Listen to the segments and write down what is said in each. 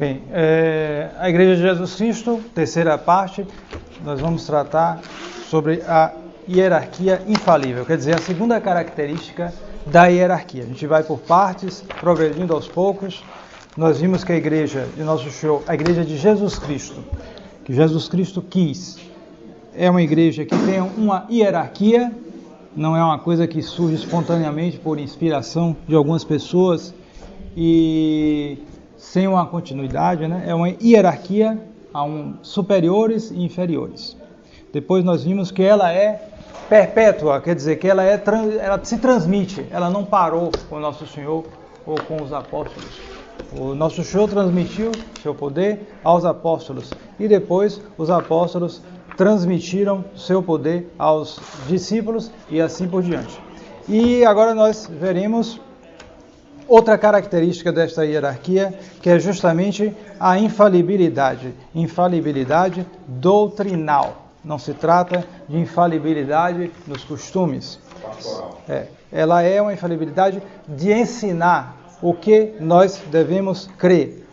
Bem, a Igreja de Jesus Cristo, terceira parte, nós vamos tratar sobre a hierarquia infalível, quer dizer, a segunda característica da hierarquia. A gente vai por partes, progredindo aos poucos. Nós vimos que a Igreja de Nosso Senhor, a Igreja de Jesus Cristo, que Jesus Cristo quis, é uma igreja que tem uma hierarquia, não é uma coisa que surge espontaneamente por inspiração de algumas pessoas e sem uma continuidade, né? É uma hierarquia a superiores e inferiores. Depois nós vimos que ela é perpétua, quer dizer que ela se transmite, ela não parou com o Nosso Senhor ou com os apóstolos. O Nosso Senhor transmitiu seu poder aos apóstolos e depois os apóstolos transmitiram seu poder aos discípulos e assim por diante. E agora nós veremos outra característica desta hierarquia, que é justamente a infalibilidade. Infalibilidade doutrinal. Não se trata de infalibilidade nos costumes. Ela é uma infalibilidade de ensinar o que nós devemos crer.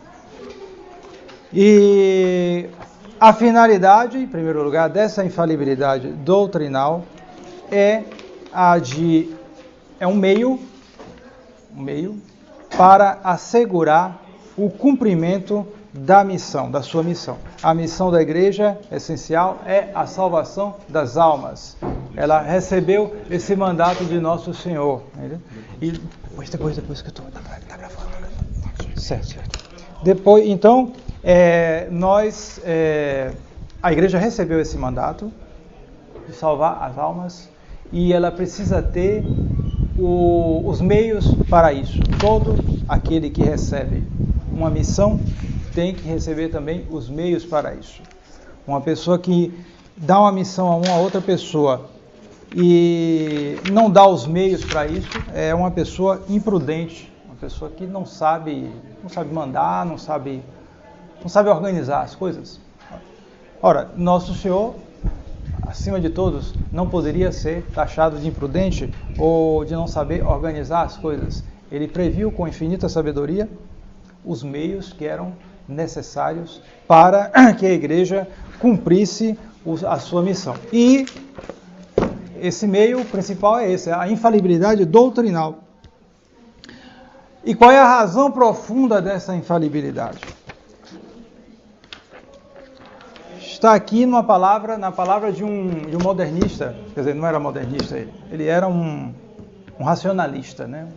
E a finalidade, em primeiro lugar, dessa infalibilidade doutrinal é um meio para assegurar o cumprimento da missão, da sua missão. A missão da igreja essencial é a salvação das almas. Ela recebeu esse mandato de Nosso Senhor. E depois que eu estou... Tá gravando. Certo. Depois, então, a igreja recebeu esse mandato de salvar as almas e ela precisa ter os meios para isso. Todo aquele que recebe uma missão tem que receber também os meios para isso. Uma pessoa que dá uma missão a uma outra pessoa e não dá os meios para isso é uma pessoa imprudente, uma pessoa que não sabe mandar, não sabe organizar as coisas. Ora, Nosso Senhor, acima de todos, não poderia ser taxado de imprudente ou de não saber organizar as coisas. Ele previu com infinita sabedoria os meios que eram necessários para que a igreja cumprisse a sua missão. E esse meio principal é esse, a infalibilidade doutrinal. E qual é a razão profunda dessa infalibilidade? Está aqui na palavra de um modernista, quer dizer, não era modernista ele era um racionalista, né?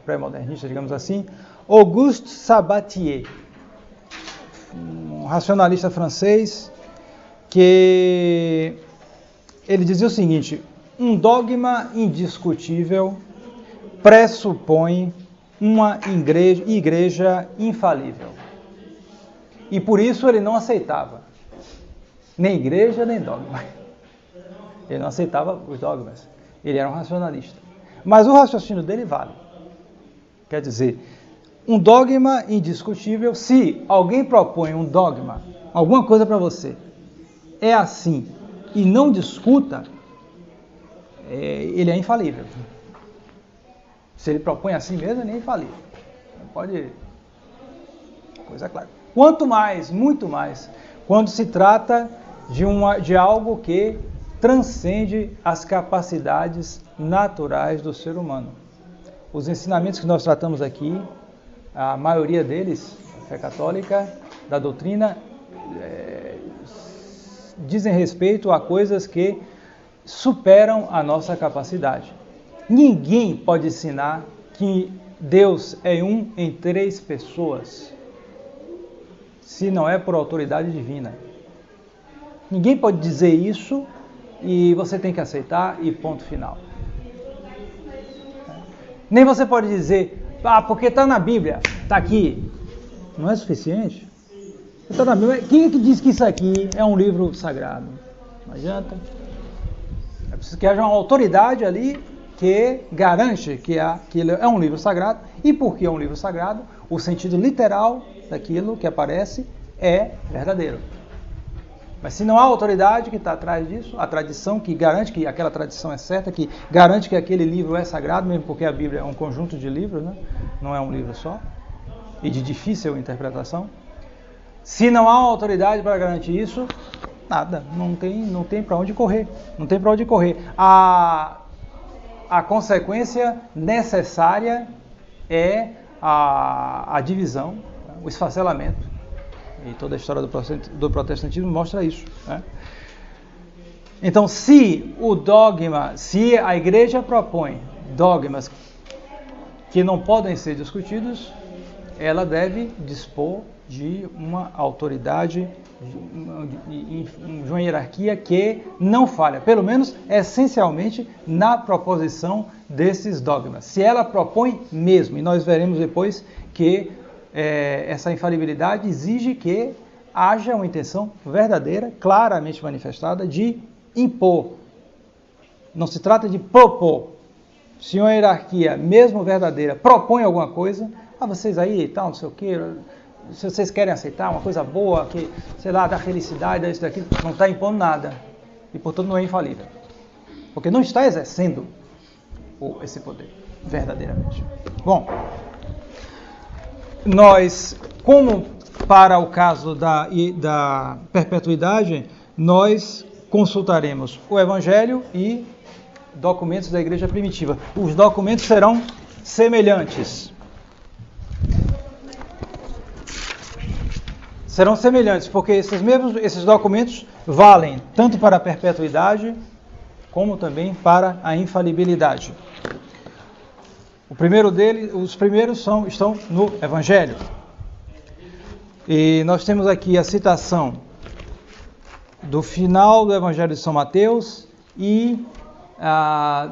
Pré-modernista, digamos assim, Auguste Sabatier, um racionalista francês, que ele dizia o seguinte: um dogma indiscutível pressupõe uma igreja infalível. E por isso ele não aceitava nem igreja, nem dogma. Ele não aceitava os dogmas. Ele era um racionalista. Mas o raciocínio dele vale. Quer dizer, um dogma indiscutível, se alguém propõe um dogma, alguma coisa para você, é assim, e não discuta, ele é infalível. Se ele propõe assim mesmo, ele é infalível. Pode... Coisa clara. Quanto mais, muito mais, quando se trata de algo que transcende as capacidades naturais do ser humano. Os ensinamentos que nós tratamos aqui, a maioria deles, a fé católica, da doutrina, dizem respeito a coisas que superam a nossa capacidade. Ninguém pode ensinar que Deus é um em 3 pessoas, se não é por autoridade divina. Ninguém pode dizer isso e você tem que aceitar e ponto final. Nem você pode dizer, porque está na Bíblia, está aqui. Não é suficiente? Está na Bíblia. Quem é que diz que isso aqui é um livro sagrado? Não adianta. É preciso que haja uma autoridade ali que garante que aquilo é um livro sagrado. E por que é um livro sagrado? O sentido literal daquilo que aparece é verdadeiro. Mas se não há autoridade que está atrás disso, a tradição que garante que aquela tradição é certa, que garante que aquele livro é sagrado, mesmo porque a Bíblia é um conjunto de livros, né? Não é um livro só. e de difícil interpretação. Se não há autoridade para garantir isso, nada, não tem para onde correr, não tem para onde correr. A consequência necessária é a divisão, o esfacelamento. E toda a história do protestantismo mostra isso, né? Então, se a igreja propõe dogmas que não podem ser discutidos, ela deve dispor de uma autoridade, de uma hierarquia que não falha, pelo menos essencialmente na proposição desses dogmas. Se ela propõe mesmo, e nós veremos depois que essa infalibilidade exige que haja uma intenção verdadeira, claramente manifestada, de impor. Não se trata de propor. Se uma hierarquia, mesmo verdadeira, propõe alguma coisa, vocês aí e tal, não sei o quê, se vocês querem aceitar uma coisa boa, que, sei lá, dá felicidade, dá isso, daquilo, não está impondo nada. E, portanto, não é infalível. Porque não está exercendo esse poder, verdadeiramente. Bom, nós, como para o caso da perpetuidade, nós consultaremos o Evangelho e documentos da igreja primitiva. Os documentos serão semelhantes. Serão semelhantes, porque esses documentos valem tanto para a perpetuidade como também para a infalibilidade. Os primeiros estão no Evangelho. E nós temos aqui a citação do final do Evangelho de São Mateus e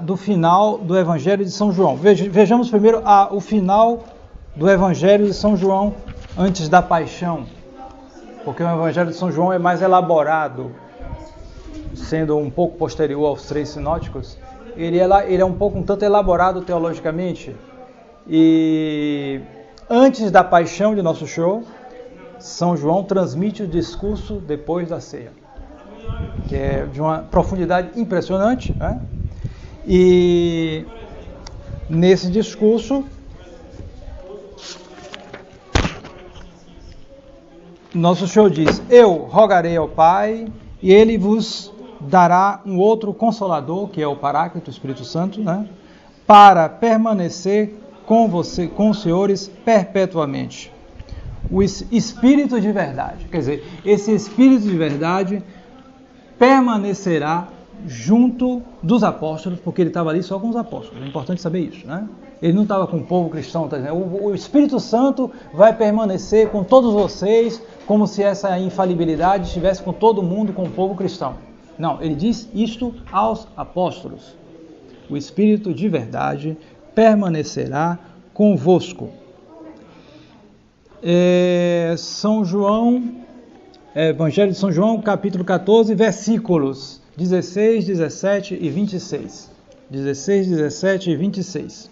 do final do Evangelho de São João. Vejamos primeiro o final do Evangelho de São João antes da paixão, porque o Evangelho de São João é mais elaborado, sendo um pouco posterior aos 3 sinóticos. Ele é um tanto elaborado teologicamente. E antes da paixão de nosso Senhor, São João transmite o discurso depois da ceia, que é de uma profundidade impressionante, né? E nesse discurso, nosso Senhor diz: eu rogarei ao Pai e Ele vos dará um outro Consolador, que é o Paráclito, o Espírito Santo, né? Para permanecer com os senhores perpetuamente. O Espírito de verdade, quer dizer, esse Espírito de verdade permanecerá junto dos apóstolos, porque ele estava ali só com os apóstolos, é importante saber isso, né? Ele não estava com o povo cristão, tá dizendo, o Espírito Santo vai permanecer com todos vocês, como se essa infalibilidade estivesse com todo mundo, com o povo cristão. Não, ele diz isto aos apóstolos. O Espírito de verdade permanecerá convosco. São João, Evangelho de São João, capítulo 14, versículos 16, 17 e 26. 16, 17 e 26.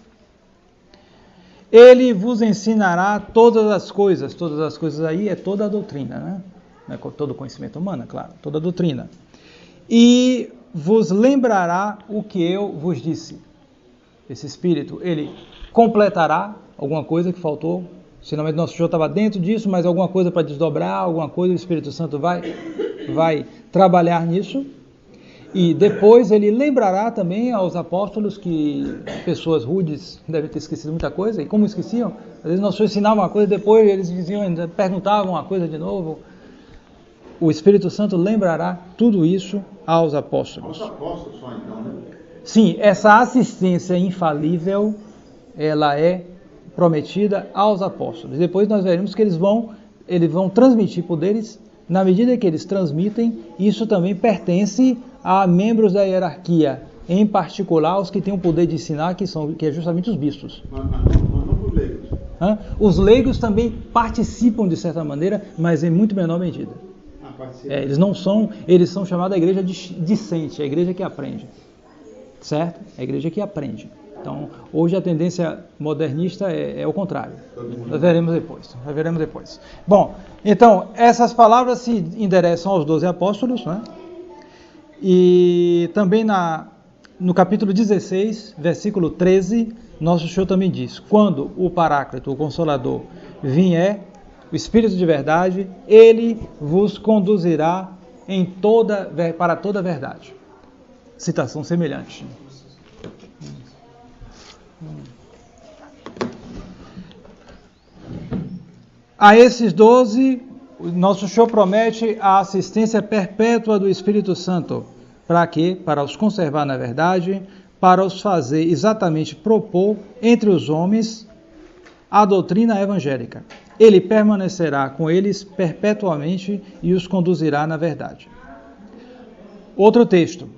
Ele vos ensinará todas as coisas aí é toda a doutrina, né? Não é todo o conhecimento humano, claro, toda a doutrina. E vos lembrará o que eu vos disse. Esse Espírito, ele completará alguma coisa que faltou. Sinalmente nosso Senhor estava dentro disso, mas alguma coisa para desdobrar, alguma coisa o Espírito Santo vai trabalhar nisso. E depois ele lembrará também aos apóstolos que pessoas rudes devem ter esquecido muita coisa. E como esqueciam? Às vezes nosso Senhor ensinava uma coisa, depois eles perguntavam uma coisa de novo. O Espírito Santo lembrará tudo isso aos apóstolos. Aos apóstolos só então, né? Sim, essa assistência infalível, ela é prometida aos apóstolos. Depois nós veremos que eles vão transmitir poderes. Na medida que eles transmitem, isso também pertence a membros da hierarquia, em particular os que têm o poder de ensinar, que é justamente os bispos. Mas não os leigos. Os leigos também participam de certa maneira, mas em muito menor medida. Eles são chamados a igreja discente, a igreja que aprende. Certo? A igreja que aprende. Então, hoje a tendência modernista é o contrário. Nós veremos depois. Bom, então, essas palavras se endereçam aos 12 apóstolos, né? E também no capítulo 16, versículo 13, nosso Senhor também diz: quando o Paráclito, o Consolador, vier, o Espírito de verdade, ele vos conduzirá para toda a verdade. Citação semelhante. A esses 12, nosso Senhor promete a assistência perpétua do Espírito Santo. Para quê? Para os conservar na verdade, para os fazer exatamente propor entre os homens a doutrina evangélica. Ele permanecerá com eles perpetuamente e os conduzirá na verdade. Outro texto.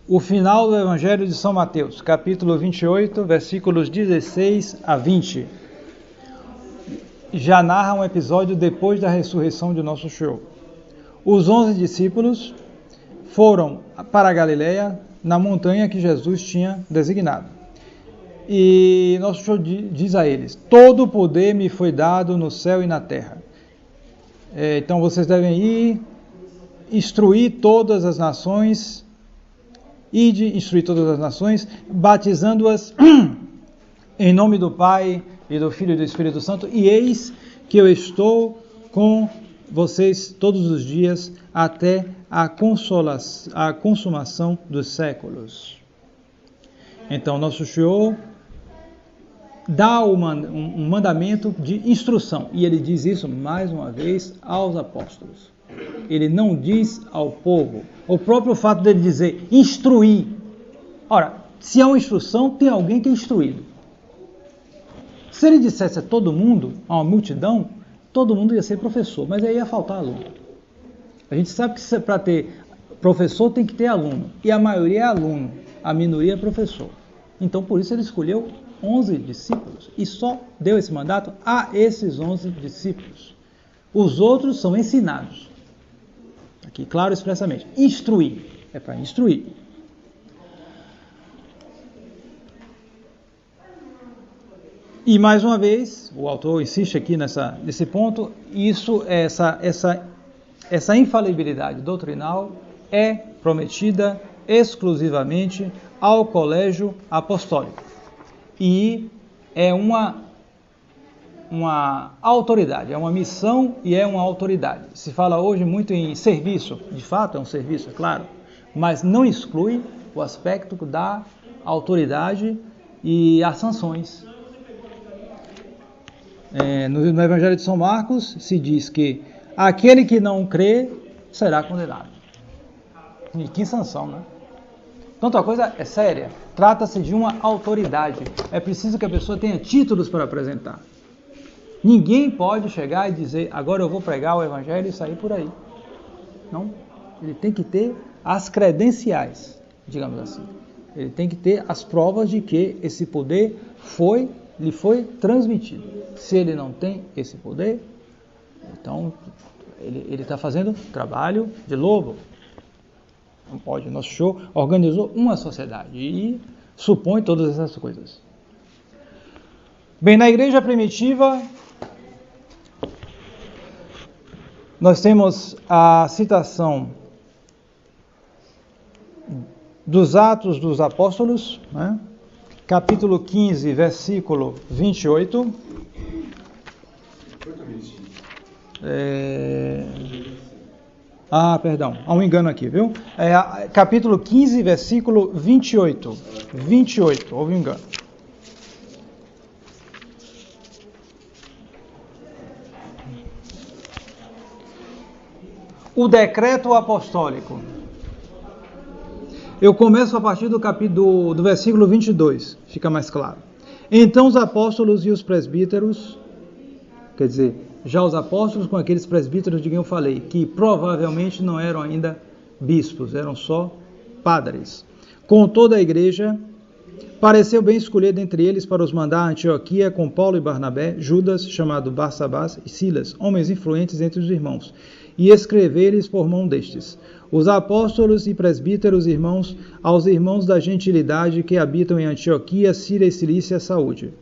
O final do Evangelho de São Mateus, capítulo 28, versículos 16 a 20. Já narra um episódio depois da ressurreição de nosso Senhor. Os 11 discípulos foram para a Galileia, na montanha que Jesus tinha designado. E nosso Senhor diz a eles: todo o poder me foi dado no céu e na terra. Então vocês devem ir, instruir todas as nações, batizando-as em nome do Pai e do Filho e do Espírito Santo, e eis que eu estou com vocês todos os dias até a consumação dos séculos. Então, nosso Senhor dá um mandamento de instrução, e ele diz isso mais uma vez aos apóstolos. Ele não diz ao povo. O próprio fato dele dizer instruir. Ora, se há uma instrução, tem alguém que é instruído. Se ele dissesse a todo mundo, a uma multidão, todo mundo ia ser professor, mas aí ia faltar aluno. A gente sabe que para ter professor tem que ter aluno, e a maioria é aluno, a minoria é professor. Então por isso ele escolheu 11 discípulos, e só deu esse mandato a esses 11 discípulos. Os outros são ensinados. Aqui, claro, expressamente. Instruir. É para instruir. E, mais uma vez, o autor insiste aqui nesse ponto, essa infalibilidade doutrinal é prometida exclusivamente ao colégio apostólico. E é uma autoridade, é uma missão e é uma autoridade. Se fala hoje muito em serviço, de fato é um serviço, é claro, mas não exclui o aspecto da autoridade e as sanções. No Evangelho de São Marcos se diz que aquele que não crê será condenado. E que sanção, né? Então a coisa é séria, trata-se de uma autoridade, é preciso que a pessoa tenha títulos para apresentar. Ninguém pode chegar e dizer, agora eu vou pregar o Evangelho e sair por aí. Não, ele tem que ter as credenciais, digamos assim. Ele tem que ter as provas de que esse poder lhe foi transmitido. Se ele não tem esse poder, então ele está fazendo trabalho de lobo. Não pode. Nosso Senhor organizou uma sociedade e supõe todas essas coisas. Bem, na igreja primitiva, nós temos a citação dos Atos dos Apóstolos, né? Capítulo 15, versículo 28. Perdão, há um engano aqui, viu? Capítulo 15, versículo 28. 28, houve um engano. O decreto apostólico. Eu começo a partir do versículo 22, fica mais claro. Então os apóstolos e os presbíteros, quer dizer, já os apóstolos com aqueles presbíteros de quem eu falei, que provavelmente não eram ainda bispos, eram só padres. Com toda a igreja, pareceu bem escolher dentre eles para os mandar a Antioquia com Paulo e Barnabé, Judas, chamado Barsabás, e Silas, homens influentes entre os irmãos, e escrever-lhes por mão destes. Os apóstolos e presbíteros irmãos, aos irmãos da gentilidade que habitam em Antioquia, Síria e Cilícia, saúde.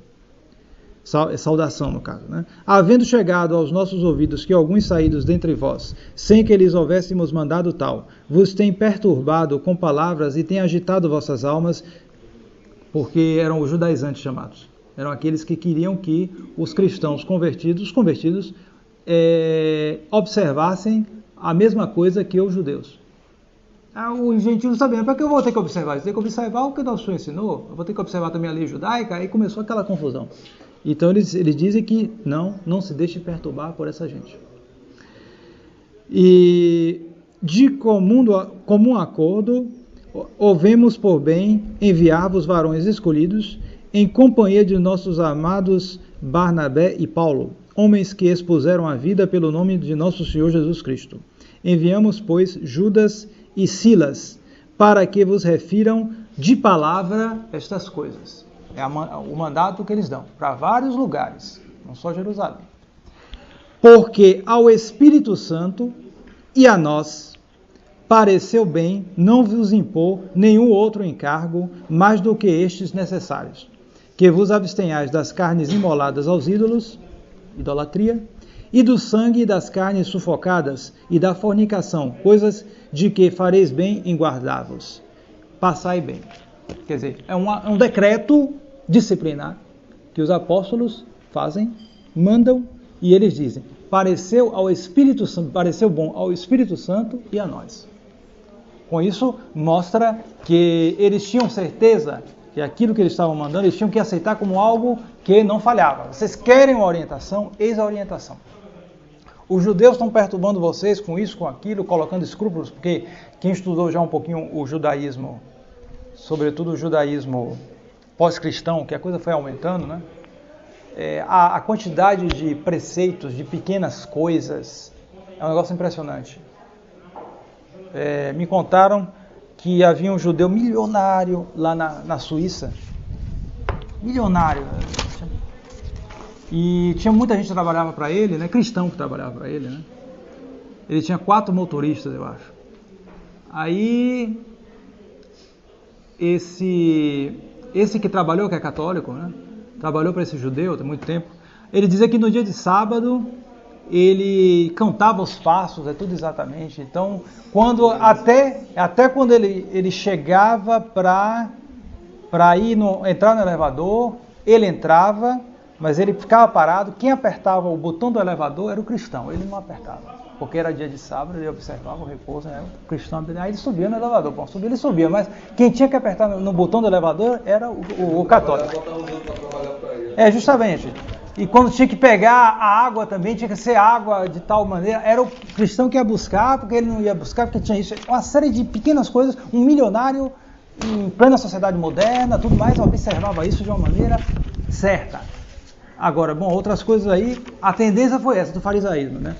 saudação no caso, né? Havendo chegado aos nossos ouvidos que alguns saídos dentre vós, sem que lhes houvéssemos mandado tal, vos têm perturbado com palavras e têm agitado vossas almas, porque eram os judaizantes chamados. Eram aqueles que queriam que os cristãos convertidos observassem a mesma coisa que os judeus. Os gentios sabiam, para que eu vou ter que observar? Eu tenho que observar o que o nosso Senhor ensinou, eu vou ter que observar também a lei judaica, aí começou aquela confusão. Então eles dizem que não se deixe perturbar por essa gente. E de comum acordo, ouvemos por bem enviar-vos varões escolhidos, em companhia de nossos amados Barnabé e Paulo, homens que expuseram a vida pelo nome de nosso Senhor Jesus Cristo. Enviamos, pois, Judas e Silas, para que vos refiram de palavra estas coisas. É o mandato que eles dão para vários lugares, não só Jerusalém. Porque ao Espírito Santo e a nós pareceu bem não vos impor nenhum outro encargo mais do que estes necessários, que vos abstenhais das carnes imoladas aos ídolos, idolatria, e do sangue e das carnes sufocadas, e da fornicação, coisas de que fareis bem em guardar-vos. Passai bem. Quer dizer, é um decreto disciplinar que os apóstolos fazem, mandam, e eles dizem, pareceu bom ao Espírito Santo e a nós. Com isso, mostra que eles tinham certeza que aquilo que eles estavam mandando, eles tinham que aceitar como algo que não falhava. Vocês querem uma orientação? Eis a orientação. Os judeus estão perturbando vocês com isso, com aquilo, colocando escrúpulos, porque quem estudou já um pouquinho o judaísmo, sobretudo o judaísmo pós-cristão, que a coisa foi aumentando, né? A quantidade de preceitos, de pequenas coisas, é um negócio impressionante. Me contaram que havia um judeu milionário lá na Suíça. Milionário. E tinha muita gente que trabalhava para ele, né? Cristão que trabalhava para ele, né? Ele tinha 4 motoristas, eu acho. Aí, esse que trabalhou, que é católico, né? Trabalhou para esse judeu há muito tempo. Ele dizia que no dia de sábado ele cantava os passos, tudo exatamente. Então, até quando ele chegava para entrar no elevador, ele entrava, mas ele ficava parado. Quem apertava o botão do elevador era o cristão, ele não apertava, porque era dia de sábado, ele observava o repouso, né? O cristão, aí ele subia no elevador, ele subia, mas quem tinha que apertar no botão do elevador era o católico. Justamente. E quando tinha que pegar a água também, tinha que ser água de tal maneira, era o cristão que ia buscar, porque ele não ia buscar, porque tinha isso. Uma série de pequenas coisas, um milionário em plena sociedade moderna, tudo mais, observava isso de uma maneira certa. Agora, outras coisas aí, a tendência foi essa do farisaísmo, né?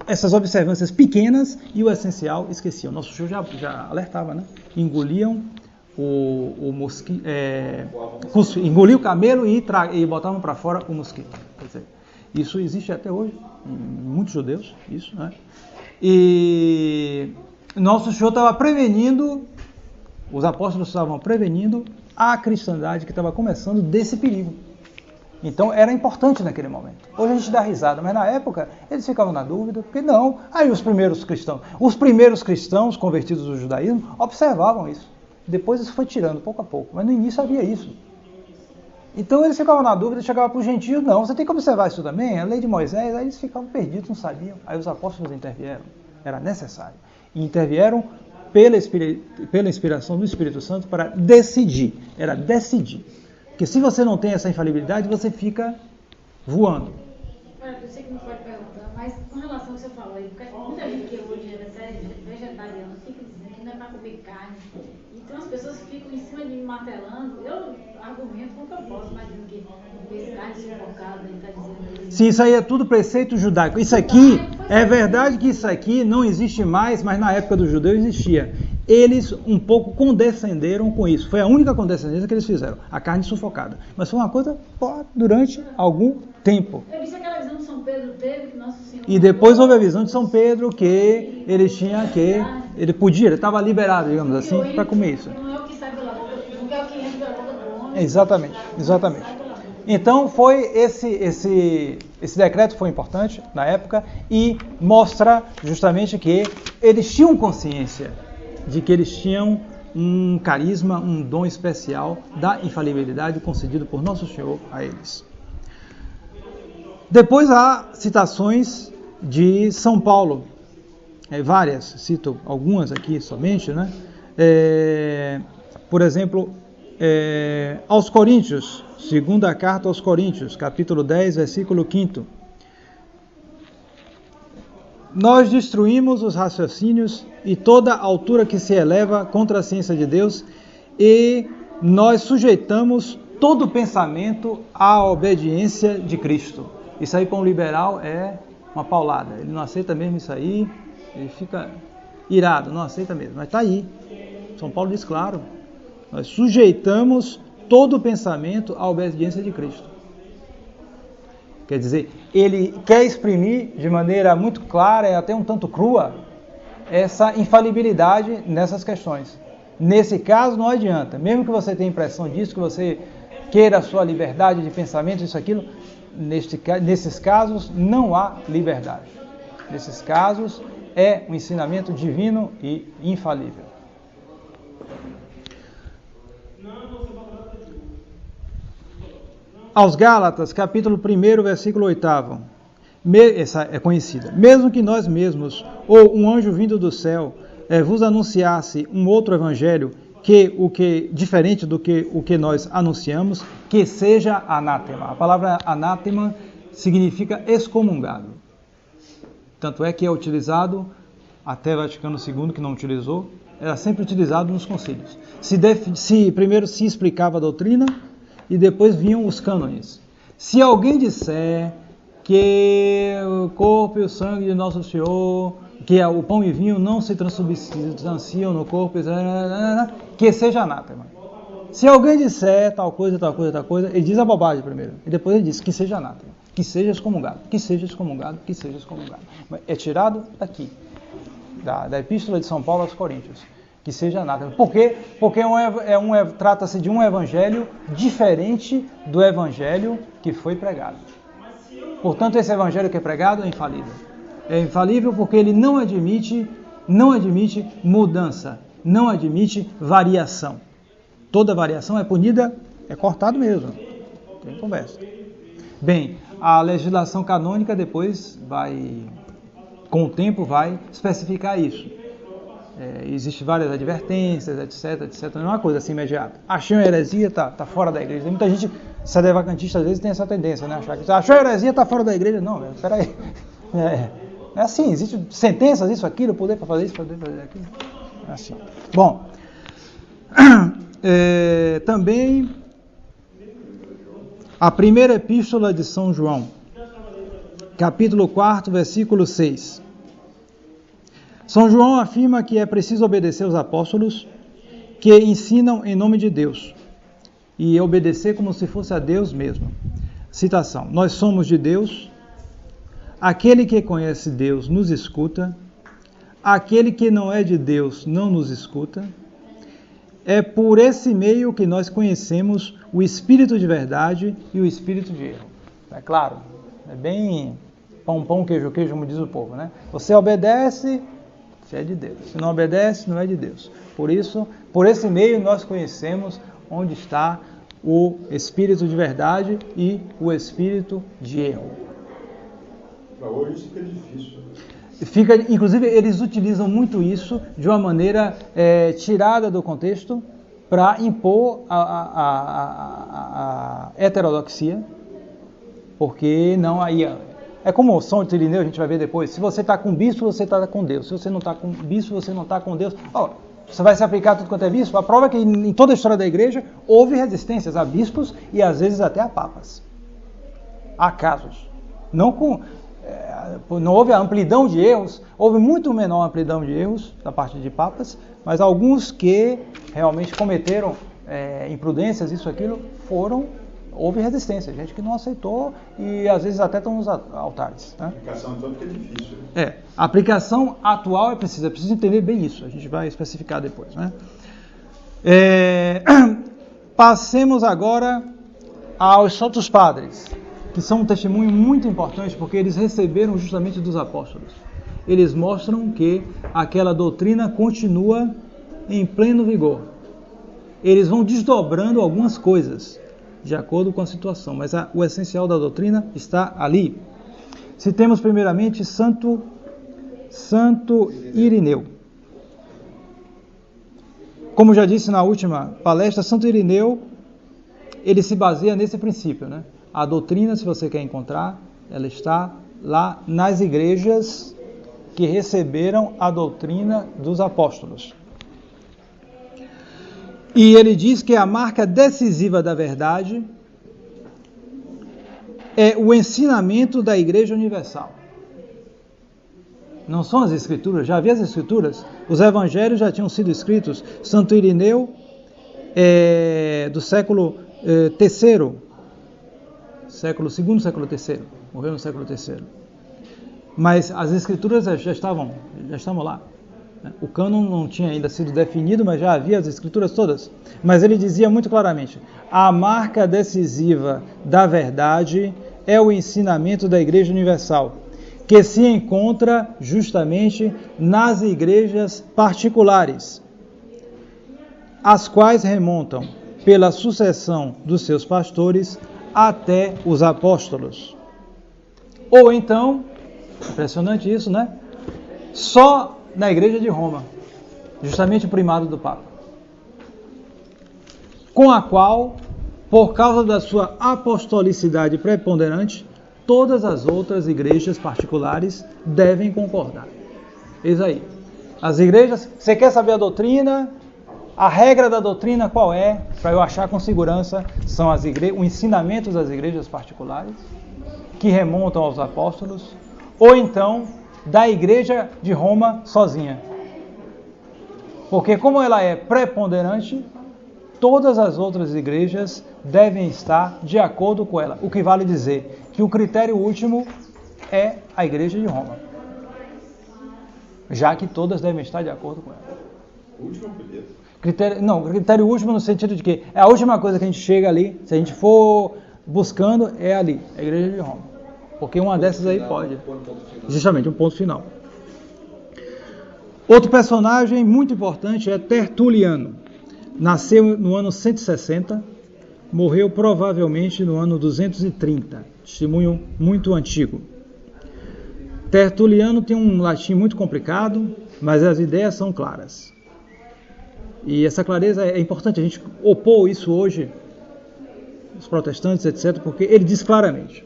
Essas observâncias pequenas e o essencial esqueciam. Nosso Senhor já alertava, né? Engoliam o mosquito, engoliam o camelo e botavam para fora o mosquito. Quer dizer, isso existe até hoje, em muitos judeus, isso, né? E nosso Senhor estava prevenindo, os apóstolos estavam prevenindo a cristandade que estava começando desse perigo. Então era importante naquele momento. Hoje a gente dá risada, mas na época eles ficavam na dúvida, porque não. Aí os primeiros cristãos convertidos do judaísmo observavam isso. Depois isso foi tirando pouco a pouco, mas no início havia isso. Então eles ficavam na dúvida, chegavam para os gentios, não, você tem que observar isso também, a lei de Moisés. Aí eles ficavam perdidos, não sabiam. Aí os apóstolos intervieram, era necessário. E intervieram pela inspiração do Espírito Santo para decidir, era decidir. Porque se você não tem essa infalibilidade, você fica voando. Eu sei que não pode perguntar, mas com relação ao que você falou aí, porque muita gente que hoje é vegetariana fica dizendo que não é para comer carne. Então as pessoas ficam em cima de mim martelando. Eu argumento como que eu posso, mas dizendo que comer carne sufocada, ele está dizendo isso. Sim, isso aí é tudo preceito judaico. Isso aqui, é verdade que isso aqui não existe mais, mas na época do judeu existia. Eles um pouco condescenderam com isso. Foi a única condescendência que eles fizeram, a carne sufocada. Mas foi uma coisa durante algum tempo. Eu disse aquela visão de São Pedro teve, que Nosso Senhor... E depois houve a visão de São Pedro que ele tinha que... ele estava liberado, digamos assim, para comer isso. Não é o que sai pela boca, não é o que entra pela boca do homem. Exatamente. Então esse decreto foi importante na época e mostra justamente que eles tinham consciência de que eles tinham um carisma, um dom especial da infalibilidade concedido por Nosso Senhor a eles. Depois há citações de São Paulo, várias, cito algumas aqui somente, né? Por exemplo, aos Coríntios, segunda carta aos Coríntios, capítulo 10, versículo 5. Nós destruímos os raciocínios e toda altura que se eleva contra a ciência de Deus, e nós sujeitamos todo pensamento à obediência de Cristo. Isso aí para um liberal é uma paulada. Ele não aceita mesmo isso aí, ele fica irado, não aceita mesmo. Mas está aí. São Paulo diz claro. Nós sujeitamos todo pensamento à obediência de Cristo. Quer dizer, ele quer exprimir de maneira muito clara e até um tanto crua essa infalibilidade nessas questões. Nesse caso não adianta, mesmo que você tenha impressão disso, que você queira a sua liberdade de pensamento, isso, aquilo, nesses casos não há liberdade. Nesses casos é um ensinamento divino e infalível. Aos Gálatas, capítulo 1, versículo 8. Essa é conhecida. Mesmo que nós mesmos, ou um anjo vindo do céu, vos anunciasse um outro evangelho, diferente do que o que nós anunciamos, que seja anátema. A palavra anátema significa excomungado. Tanto é que é utilizado, até Vaticano II, que não utilizou, era sempre utilizado nos concílios. Primeiro se explicava a doutrina, e depois vinham os cânones. Se alguém disser que o corpo e o sangue de Nosso Senhor, que o pão e vinho não se transubstanciam no corpo, que seja anátema. Se alguém disser tal coisa, ele diz a bobagem primeiro, e depois ele diz que seja anátema, que seja excomungado, que seja excomungado, que seja excomungado. É tirado daqui, da Epístola de São Paulo aos Coríntios. Que seja anátema. Por quê? Porque trata-se de um evangelho diferente do evangelho que foi pregado. Portanto, esse evangelho que é pregado é infalível. É infalível porque ele não admite mudança, não admite variação. Toda variação é punida, é cortado mesmo. Tem conversa. Bem, a legislação canônica depois com o tempo vai especificar isso. Existem várias advertências, etc. Não é uma coisa assim imediata. Achou heresia, tá fora da igreja. Muita gente, sedevacantista, às vezes tem essa tendência, né? Achar que achou heresia, tá fora da igreja. Não, peraí. É assim, existem sentenças, isso, aquilo, poder para fazer isso, poder para fazer aquilo. É assim. Bom, também a primeira epístola de São João, capítulo 4, versículo 6. São João afirma que é preciso obedecer aos apóstolos que ensinam em nome de Deus e obedecer como se fosse a Deus mesmo. Citação: nós somos de Deus, aquele que conhece Deus nos escuta, aquele que não é de Deus não nos escuta. É por esse meio que nós conhecemos o espírito de verdade e o espírito de erro. É claro, é bem pão, queijo, como diz o povo, né? Você obedece, você é de Deus. Se não obedece, não é de Deus. Por isso, por esse meio nós conhecemos onde está o espírito de verdade e o espírito de erro. Para hoje isso fica difícil. Inclusive, eles utilizam muito isso de uma maneira tirada do contexto para impor a heterodoxia, porque não aí... É como o São Irineu, a gente vai ver depois. Se você está com bispo, você está com Deus. Se você não está com bispo, você não está com Deus. Você vai se aplicar a tudo quanto é bispo? A prova é que em toda a história da igreja houve resistências a bispos e às vezes até a papas. Há casos. Não houve a amplidão de erros, houve muito menor amplidão de erros da parte de papas, mas alguns que realmente cometeram imprudências, isso, aquilo, houve resistência, gente que não aceitou e às vezes até estão nos altares. Né? A aplicação então fica difícil. A aplicação atual é preciso entender bem isso, a gente vai especificar depois. Né? Passemos agora aos santos padres, que são um testemunho muito importante, porque eles receberam justamente dos apóstolos. Eles mostram que aquela doutrina continua em pleno vigor. Eles vão desdobrando algumas coisas, de acordo com a situação, mas o essencial da doutrina está ali. Citemos primeiramente Santo Irineu. Como já disse na última palestra, Santo Irineu, ele se baseia nesse princípio, né? A doutrina, se você quer encontrar, ela está lá nas igrejas que receberam a doutrina dos apóstolos. E ele diz que a marca decisiva da verdade é o ensinamento da Igreja Universal. Não são as Escrituras, já havia as Escrituras, os Evangelhos já tinham sido escritos. Santo Irineu, do século III, século II, século III, morreu no século III. Mas as Escrituras já estavam lá. O cânon não tinha ainda sido definido, mas já havia as Escrituras todas. Mas ele dizia muito claramente, a marca decisiva da verdade é o ensinamento da Igreja Universal, que se encontra justamente nas igrejas particulares, as quais remontam pela sucessão dos seus pastores até os apóstolos. Ou então, impressionante isso, né? Só na igreja de Roma, justamente o primado do Papa, com a qual, por causa da sua apostolicidade preponderante, todas as outras igrejas particulares devem concordar. Eis aí. As igrejas, você quer saber a doutrina? A regra da doutrina qual é? Para eu achar com segurança, são os ensinamentos das igrejas particulares, que remontam aos apóstolos, ou então da igreja de Roma sozinha. Porque como ela é preponderante, todas as outras igrejas devem estar de acordo com ela. O que vale dizer que o critério último é a igreja de Roma, já que todas devem estar de acordo com ela. O último primeiro? Critério último no sentido de que é a última coisa que a gente chega ali, se a gente for buscando, é ali, a igreja de Roma. Porque uma dessas aí pode. Justamente, um ponto final. Outro personagem muito importante é Tertuliano. Nasceu no ano 160, morreu provavelmente no ano 230. Testemunho muito antigo. Tertuliano tem um latim muito complicado, mas as ideias são claras. E essa clareza é importante a gente opor isso hoje, os protestantes, etc., porque ele diz claramente: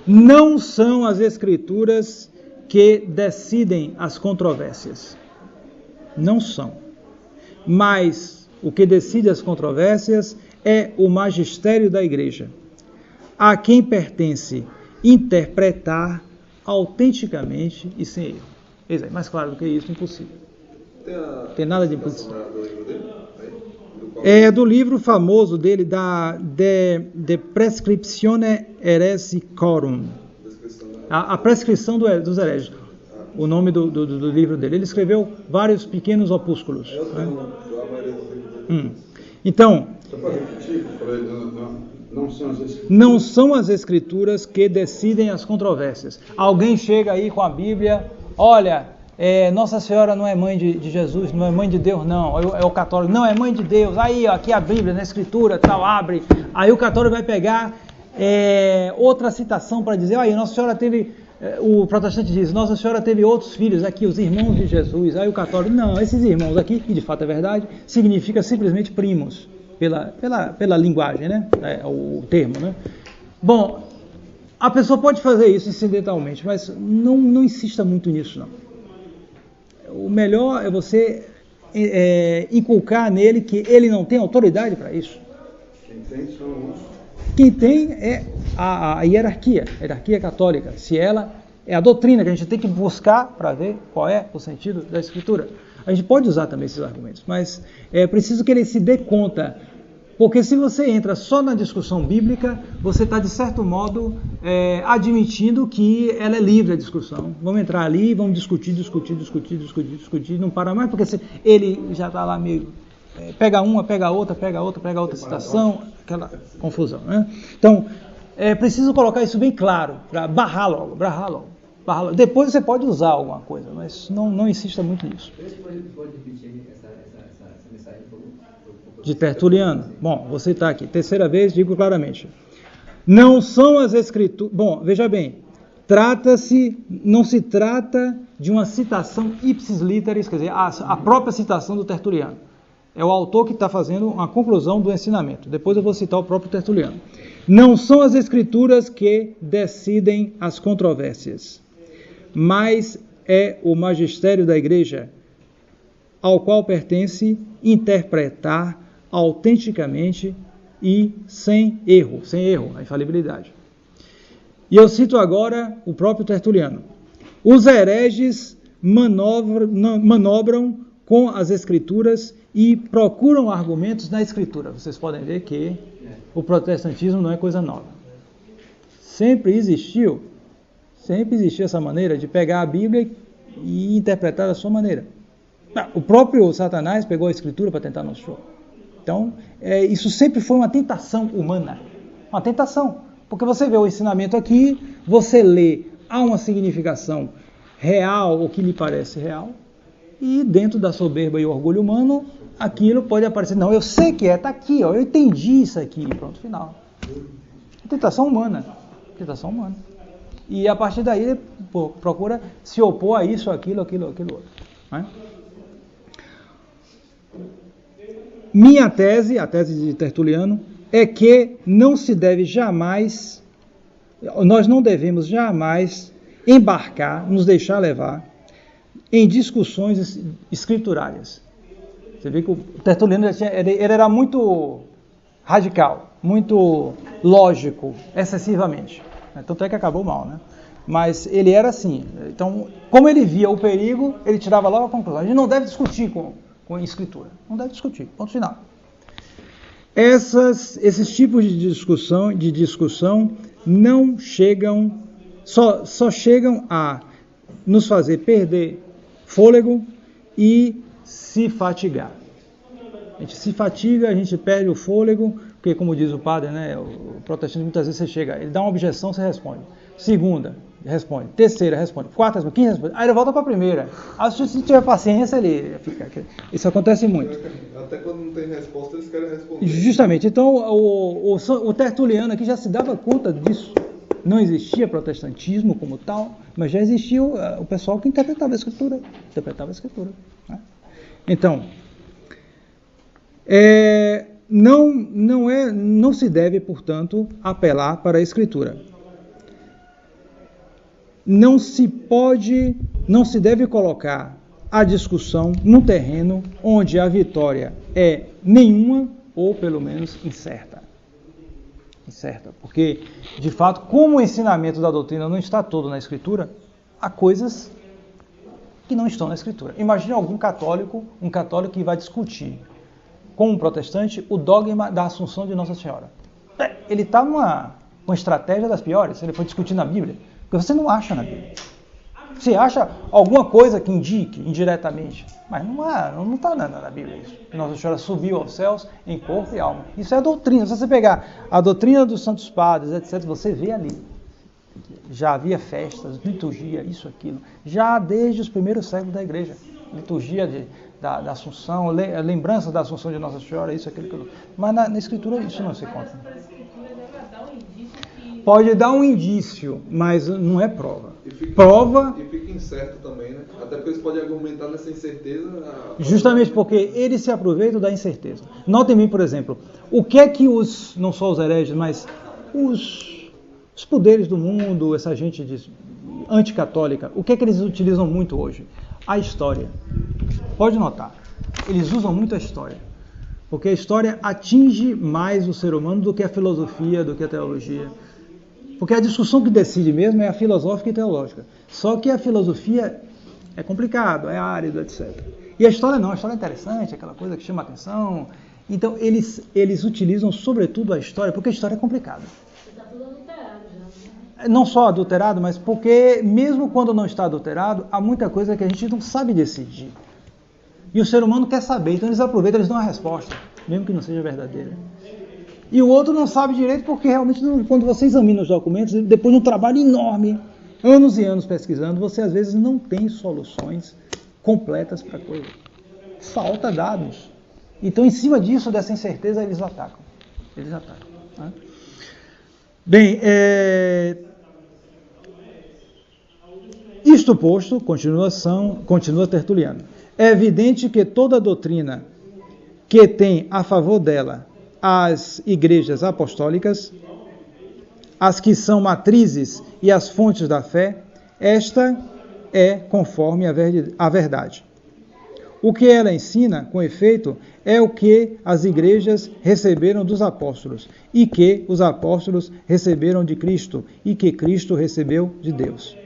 não são as Escrituras que decidem as controvérsias. Não são. Mas o que decide as controvérsias é o magistério da Igreja, a quem pertence interpretar autenticamente e sem erro. Eis aí, mais claro do que isso, impossível. Tem nada de impossível. É do livro famoso dele, De Prescriptione Heresicorum, a prescrição dos hereges, o nome do livro dele. Ele escreveu vários pequenos opúsculos. Então, não são as Escrituras que decidem as controvérsias. Alguém chega aí com a Bíblia, olha, Nossa Senhora não é mãe de Jesus, não é mãe de Deus, não. É o católico, não, é mãe de Deus. Aí, ó, aqui a Bíblia, na Escritura, tal, abre. Aí o católico vai pegar outra citação para dizer, aí Nossa Senhora teve, o protestante diz, Nossa Senhora teve outros filhos aqui, os irmãos de Jesus. Aí o católico, não, esses irmãos aqui, e de fato é verdade, significa simplesmente primos, pela linguagem, né? O termo, né? Bom, a pessoa pode fazer isso incidentalmente, mas não insista muito nisso, não. O melhor é você inculcar nele que ele não tem autoridade para isso. Quem tem é a hierarquia católica. Se ela é a doutrina que a gente tem que buscar para ver qual é o sentido da Escritura. A gente pode usar também esses argumentos, mas é preciso que ele se dê conta. Porque se você entra só na discussão bíblica, você está, de certo modo, admitindo que ela é livre a discussão. Vamos entrar ali, vamos discutir, não para mais, porque ele já está lá meio pega uma, pega outra citação, aquela confusão, né? Então, é preciso colocar isso bem claro, para barrar logo. Depois você pode usar alguma coisa, mas não insista muito nisso. Você pode repetir essa mensagem, por favor? De Tertuliano. Bom, vou citar aqui. Terceira vez, digo claramente. Não são as escrituras... Bom, veja bem. Não se trata de uma citação ipsis literis, quer dizer, a própria citação do Tertuliano. É o autor que está fazendo uma conclusão do ensinamento. Depois eu vou citar o próprio Tertuliano. Não são as escrituras que decidem as controvérsias, mas é o magistério da igreja, ao qual pertence interpretar autenticamente e sem erro, a infalibilidade. E eu cito agora o próprio Tertuliano. Os hereges manobram com as escrituras e procuram argumentos na escritura. Vocês podem ver que o protestantismo não é coisa nova. Sempre existiu essa maneira de pegar a Bíblia e interpretar da sua maneira. O próprio Satanás pegou a escritura para tentar nos show. Então, isso sempre foi uma tentação humana. Uma tentação. Porque você vê o ensinamento aqui, você lê, há uma significação real, ou que lhe parece real, e dentro da soberba e orgulho humano, aquilo pode aparecer. Não, eu sei que está aqui, ó, eu entendi isso aqui, pronto, final. Tentação humana. E a partir daí, ele procura se opor a isso, aquilo outro. Né? Minha tese, a tese de Tertuliano, é que nós não devemos jamais embarcar, nos deixar levar em discussões escriturárias. Você vê que o Tertuliano ele era muito radical, muito lógico, excessivamente. Tanto é que acabou mal, né? Mas ele era assim. Então, como ele via o perigo, ele tirava logo a conclusão. A gente não deve discutir com escritura. Não deve discutir. Ponto final. Esses tipos de discussão não chegam, só chegam a nos fazer perder fôlego e se fatigar. A gente se fatiga, a gente perde o fôlego, porque como diz o padre, né, o protestante muitas vezes você chega, ele dá uma objeção, você responde. Segunda, responde. Terceira, responde. Quarta, responde. Quinta, responde. Aí ele volta para a primeira. Aí se tiver paciência, ele fica. Isso acontece muito. Até quando não tem resposta, eles querem responder. Justamente. Então, o Tertuliano aqui já se dava conta disso. Não existia protestantismo como tal, mas já existia o pessoal que interpretava a Escritura. Né? Então, não se deve, portanto, apelar para a Escritura. Não se deve colocar a discussão num terreno onde a vitória é nenhuma ou pelo menos incerta. Porque, de fato, como o ensinamento da doutrina não está todo na Escritura, há coisas que não estão na Escritura. Imagine um católico que vai discutir com um protestante o dogma da Assunção de Nossa Senhora. Ele está numa estratégia das piores, ele foi discutir na Bíblia. Porque você não acha na Bíblia. Você acha alguma coisa que indique indiretamente, mas não está na Bíblia isso. Nossa Senhora subiu aos céus em corpo e alma. Isso é a doutrina. Se você pegar a doutrina dos Santos Padres, etc., você vê ali. Já havia festas, liturgia, isso, aquilo. Já desde os primeiros séculos da igreja. Liturgia da Assunção, lembrança da Assunção de Nossa Senhora, isso, aquilo. Mas na Escritura isso não se encontra. Pode dar um indício, mas não é prova. E fica incerto também, né? Até porque eles podem argumentar nessa incerteza. Justamente porque eles se aproveitam da incerteza. Notem bem, por exemplo, o que é que não só os hereges, mas os poderes do mundo, essa gente anticatólica, o que é que eles utilizam muito hoje? A história. Pode notar, eles usam muito a história. Porque a história atinge mais o ser humano do que a filosofia, do que a teologia. Porque a discussão que decide mesmo é a filosófica e teológica. Só que a filosofia é complicado, é árido, etc. E a história não, a história é interessante, aquela coisa que chama a atenção. Então eles utilizam sobretudo a história, porque a história é complicada. Está tudo adulterado já. Não só adulterado, mas porque mesmo quando não está adulterado, há muita coisa que a gente não sabe decidir. E o ser humano quer saber, então eles aproveitam, eles dão a resposta, mesmo que não seja verdadeira. E o outro não sabe direito porque realmente, quando você examina os documentos, depois de um trabalho enorme, anos e anos pesquisando, você às vezes não tem soluções completas para a coisa. Falta dados. Então, em cima disso, dessa incerteza, eles atacam. Né? Bem, isto posto, continua Tertuliano, é evidente que toda doutrina que tem a favor dela as igrejas apostólicas, as que são matrizes e as fontes da fé, esta é conforme a verdade. O que ela ensina, com efeito, é o que as igrejas receberam dos apóstolos, e que os apóstolos receberam de Cristo, e que Cristo recebeu de Deus.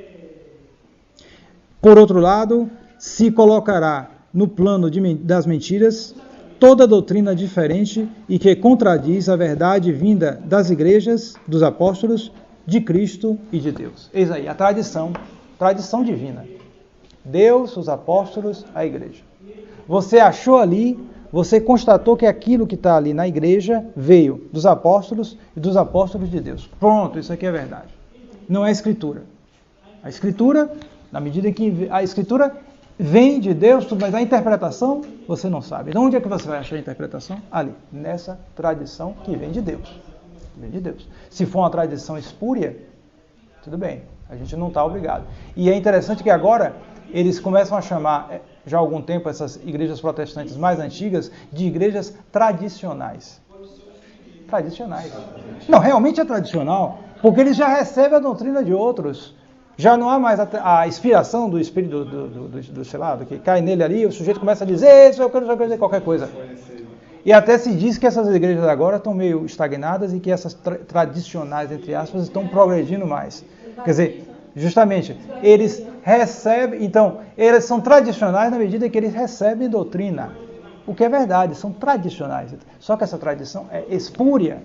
Por outro lado, se colocará no plano das mentiras toda doutrina diferente e que contradiz a verdade vinda das igrejas, dos apóstolos, de Cristo e de Deus. Eis aí, a tradição divina. Deus, os apóstolos, a igreja. Você achou ali, você constatou que aquilo que está ali na igreja veio dos apóstolos e dos apóstolos de Deus. Pronto, isso aqui é verdade. Não é a Escritura. A Escritura, na medida em que a Escritura vem de Deus, mas a interpretação você não sabe. Então, onde é que você vai achar a interpretação? Ali, nessa tradição que vem de Deus. Vem de Deus. Se for uma tradição espúria, tudo bem, a gente não está obrigado. E é interessante que agora eles começam a chamar, já há algum tempo, essas igrejas protestantes mais antigas, de igrejas tradicionais. Tradicionais. Não, realmente é tradicional, porque eles já recebem a doutrina de outros. Já não há mais a inspiração do espírito do sei lá, do que cai nele ali, o sujeito começa a dizer, eu quero dizer qualquer coisa. E até se diz que essas igrejas agora estão meio estagnadas e que essas tradicionais, entre aspas, estão progredindo mais. Quer dizer, justamente, eles recebem, então, eles são tradicionais na medida que eles recebem doutrina. O que é verdade, são tradicionais. Só que essa tradição é espúria,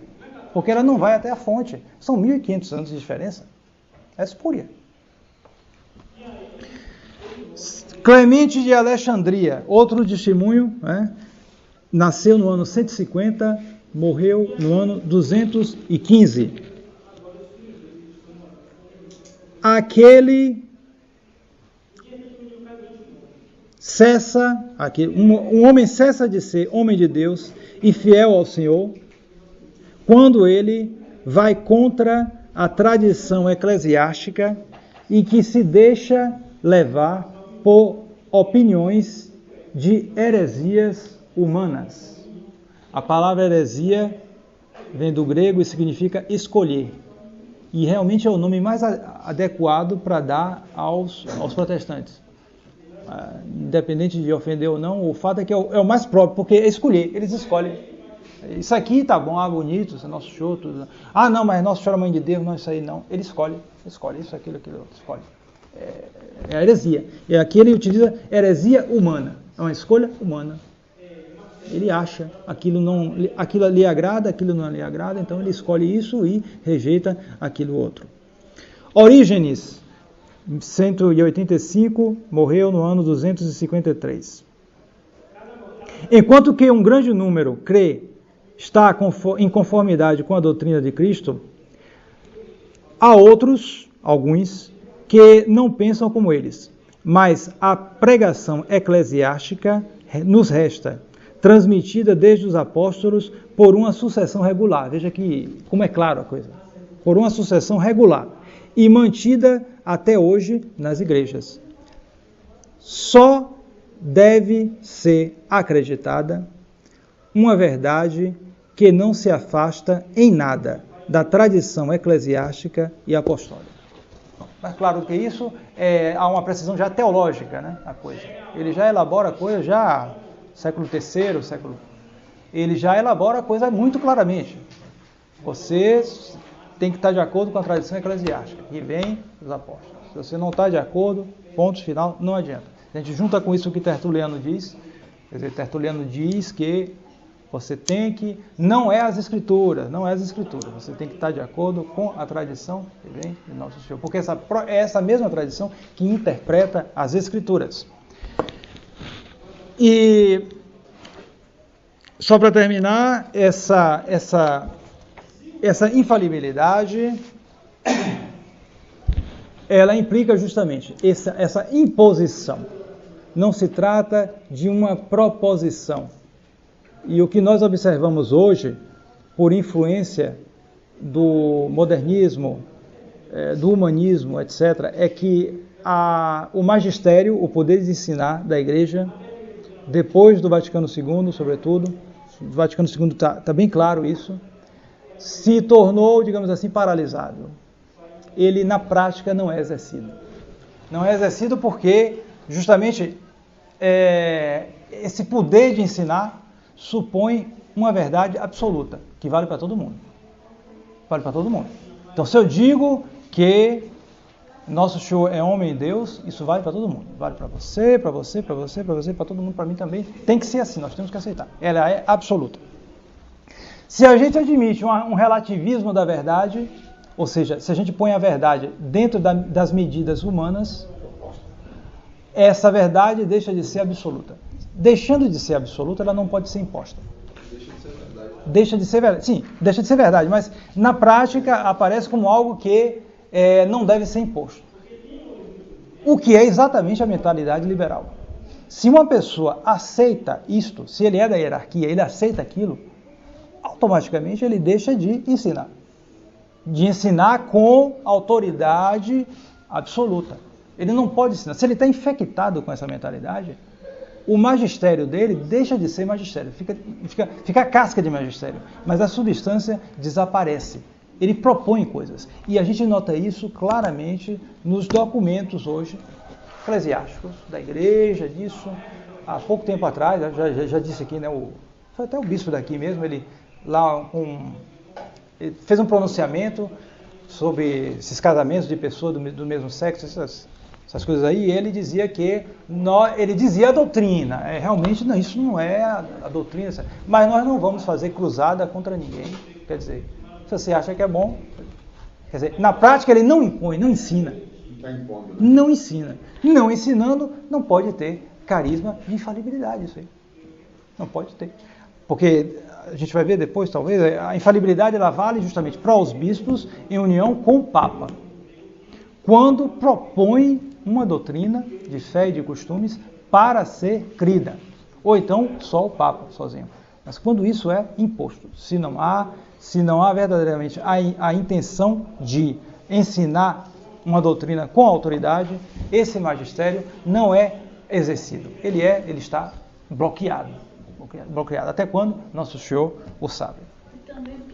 porque ela não vai até a fonte. São 1.500 anos de diferença. É espúria. Clemente de Alexandria, outro testemunho, nasceu no ano 150, morreu no ano 215. Um homem cessa de ser homem de Deus e fiel ao Senhor quando ele vai contra a tradição eclesiástica e que se deixa levar por opiniões de heresias humanas. A palavra heresia vem do grego e significa escolher. E realmente é o nome mais adequado para dar aos protestantes. Independente de ofender ou não, o fato é que é o mais próprio, porque é escolher, eles escolhem. Isso aqui tá bom, bonito, isso é nosso show, tudo. Não, mas nosso show é mãe de Deus, não, isso aí não. Ele escolhe isso, aquilo, escolhe. É a heresia. E aqui ele utiliza heresia humana. É uma escolha humana. Ele acha aquilo lhe agrada, aquilo não lhe agrada, então ele escolhe isso e rejeita aquilo outro. Orígenes, 185, morreu no ano 253. Enquanto que um grande número está em conformidade com a doutrina de Cristo, há alguns, que não pensam como eles, mas a pregação eclesiástica nos resta, transmitida desde os apóstolos por uma sucessão regular. Veja que como é claro a coisa. Por uma sucessão regular e mantida até hoje nas igrejas. Só deve ser acreditada uma verdade que não se afasta em nada da tradição eclesiástica e apostólica. Mas claro que isso há uma precisão já teológica, né, a coisa. Ele já elabora a coisa já século III, ele já elabora a coisa muito claramente. Você tem que estar de acordo com a tradição eclesiástica, que vem dos apóstolos. Se você não está de acordo, ponto final, não adianta. A gente junta com isso o que Tertuliano diz. Quer dizer, Tertuliano diz que você tem que... Não é as escrituras. Você tem que estar de acordo com a tradição que vem de Nosso Senhor. Porque é essa mesma tradição que interpreta as escrituras. E só para terminar, essa infalibilidade, ela implica justamente essa imposição. Não se trata de uma proposição. E o que nós observamos hoje, por influência do modernismo, do humanismo, etc., é que o magistério, o poder de ensinar da Igreja, depois do Vaticano II, sobretudo, o Vaticano II está bem claro isso, se tornou, digamos assim, paralisado. Ele, na prática, não é exercido. Não é exercido porque, justamente, esse poder de ensinar supõe uma verdade absoluta, que vale para todo mundo. Vale para todo mundo. Então, se eu digo que nosso Senhor é homem e Deus, isso vale para todo mundo. Vale para você, para você, para você, para você, para todo mundo, para mim também. Tem que ser assim, nós temos que aceitar. Ela é absoluta. Se a gente admite um relativismo da verdade, ou seja, se a gente põe a verdade dentro das medidas humanas, essa verdade deixa de ser absoluta. Deixando de ser absoluta, ela não pode ser imposta. Deixa de ser verdade. Sim, deixa de ser verdade, mas na prática aparece como algo que não deve ser imposto. O que é exatamente a mentalidade liberal. Se uma pessoa aceita isto, se ele é da hierarquia, ele aceita aquilo, automaticamente ele deixa de ensinar. De ensinar com autoridade absoluta. Ele não pode ensinar. Se ele está infectado com essa mentalidade, o magistério dele deixa de ser magistério. Fica a casca de magistério. Mas a substância desaparece. Ele propõe coisas. E a gente nota isso claramente nos documentos hoje eclesiásticos da igreja, disso. Há pouco tempo atrás, já disse aqui, né, foi até o bispo daqui mesmo, ele fez um pronunciamento sobre esses casamentos de pessoas do mesmo sexo, essas coisas aí, e ele dizia ele dizia a doutrina, realmente não, isso não é a doutrina, mas nós não vamos fazer cruzada contra ninguém, quer dizer, se você acha que é bom, quer dizer, na prática ele não impõe, não ensina, não ensina, não ensinando, não pode ter carisma de infalibilidade, isso aí, não pode ter, porque a gente vai ver depois, talvez, a infalibilidade ela vale justamente para os bispos em união com o Papa, quando propõe uma doutrina de fé e de costumes para ser crida, ou então só o Papa sozinho. Mas quando isso é imposto, se não há verdadeiramente a intenção de ensinar uma doutrina com autoridade, esse magistério não é exercido. Ele está bloqueado. Até quando? Nosso Senhor o sabe. E também porque